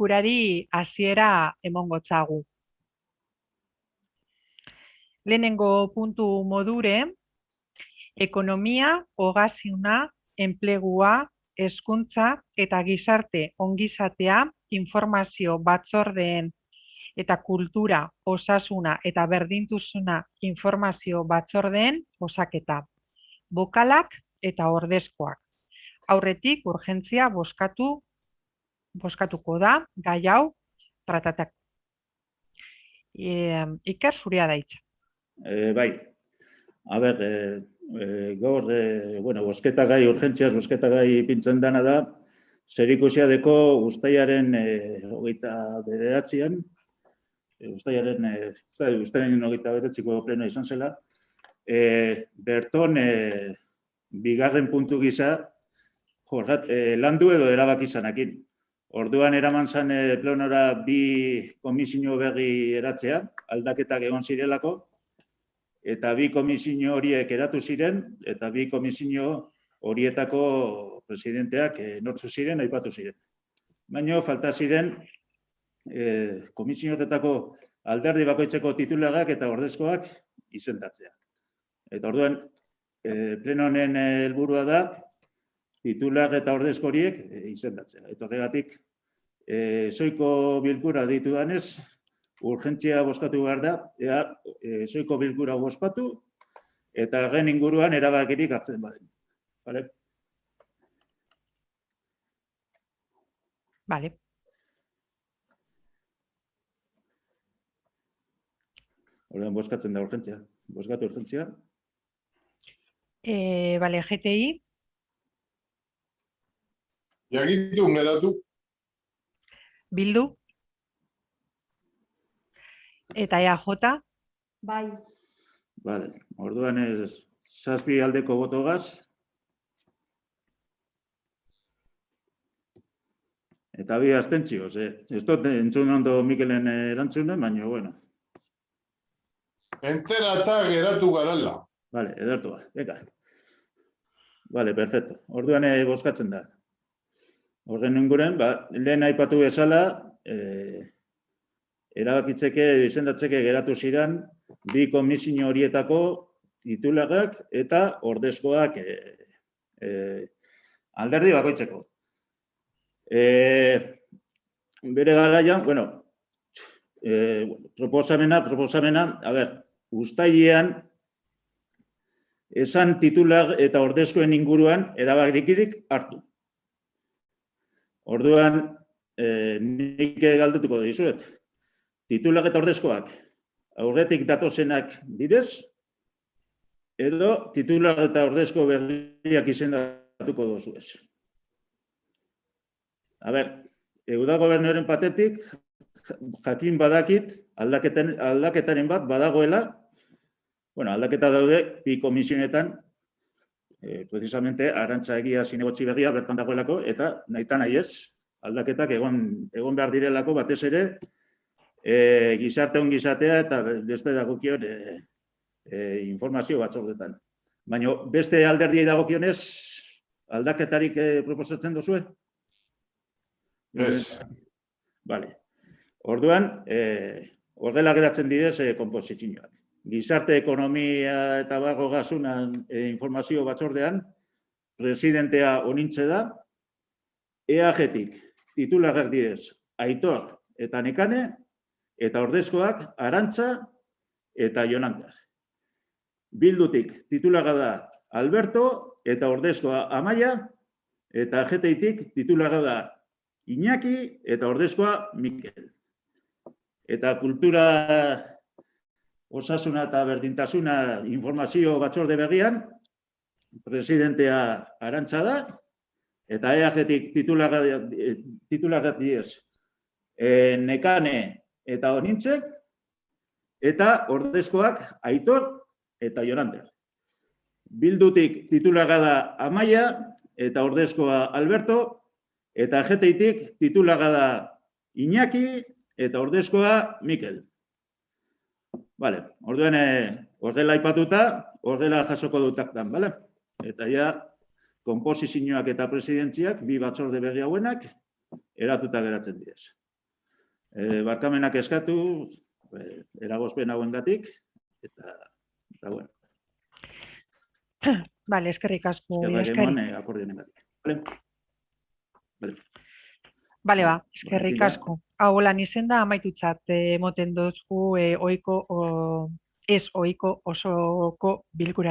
bilkurari hasiera emongotzagu. Lehenengo puntu modure, ekonomia, ogasiuna, enplegua, hezkuntza eta gizarte ongizatea informazio batzordeen eta kultura, osasuna eta berdintasuna informazio batzordeen osaketa. Bokalak eta ordezkoak. Aurretik urgentzia bozkatuko da gai hau tratatak. Iker, zurea da hitza. Bai, a ber, gaur, bosketagai, urgentziaz bosketagai ipintzen dana da, zerikusiadeko uztailaren 29an, uztailaren 29ko plenoa izan zela, berton, bigarren puntu gisa, landu edo erabaki zanakin. Orduan eraman zen plenora bi komisio berri eratzea, aldaketak egon zirelako, eta bi komisio horiek eratu ziren, eta bi komisio horietako presidenteak nortzu ziren, aipatu ziren. Baina falta ziren komisio horretako alderdi bakoitzeko titularrak eta ordezkoak izendatzea. Eta orduan, pleno honen helburua da, titular eta ordezko horiek izendatzea. Eta horregatik, soiko bilkura deitu danez, urgentzia bozkatu behar da, soiko bilkura bozkatu, eta gen inguruan erabakirik hartzen baden. Bale? Bale. Orduan bozkatzen da urgentzia. Bozkatu urgentzia. Bale, GTI. Jagitu, geratu. Bildu. Eta EAJ. Bai. Bale, orduan 7 aldeko botogaz. Eta 2 abstentzioz. Ez dut entzun ondo Mikelen erantzunen, baina, bueno. Entera eta geratu garala. Bale, edertu ba, eka. Bale, perfecto. Orduan bozkatzen da. Horren inguren, lehen aipatu bezala, erabakitzeke, izendatzeke geratu ziren, bi komisio horietako titularrak eta ordezkoak alderdi bakoitzeko. Bere garaian, proposamena, a ber, uztailean, esan titular eta ordezkoen inguruan erabakirik hartu. Orduan, nik galdetuko dizuet. Titular eta ordezkoak aurretik datozenak direz, edo titular eta ordezko berriak izendatuko dozuez. A ber, Euda Gobernuaren patetik, jakin badakit, aldaketaren bat badagoela, aldaketa daude, bi komisionetan, precisamente, Arantza Egia zinegotzi berria bertan dagoelako, eta nahita nahi ez, aldaketak egon behar direlako batez ere, gizarte ongizatea eta beste dagokion informazio batzordetan. Baina beste alderdiei dagokionez, aldaketarik proposatzen duzue? Ez. Bale. Orduan, horrela geratzen direz konposizioak. Gizarte ekonomia eta barro gasunan informazio batzordean, presidentea onintze da, EAG-tik titularrak direz Aitor eta Nekane, eta ordezkoak Arantza eta Jonander. Bildutik titularra da Alberto eta ordezkoa Amaia, eta GTI-tik titularra da Iñaki eta ordezkoa Mikel. Eta kultura, osasuna eta berdintasuna informazio batzorde berrian, presidentea Arantza da, eta EAG-tik titularrak diez Nekane eta Onintzek, eta ordezkoak Aitor eta Jonander. Bildutik titularra da Amaia eta ordezkoa Alberto, eta GTI-tik titularra da Iñaki eta ordezkoa Mikel. Bale, orduan horrela aipatuta, horrela jasoko dutaktan, bale? Eta ja, konposizioak eta presidentziak, bi batzorde berri hauenak, eratuta geratzen direz. Barkamenak eskatu, eragozpen hauengatik, eta bueno, Bale, eskerrik asko. eskerrak Idazkari. eman akordionengatik. Vale? Bale, ba, Bueno, eskerrik tira. asko. Hau lan izenda amaitutzat moten dozku ez ohiko osoko bilkura.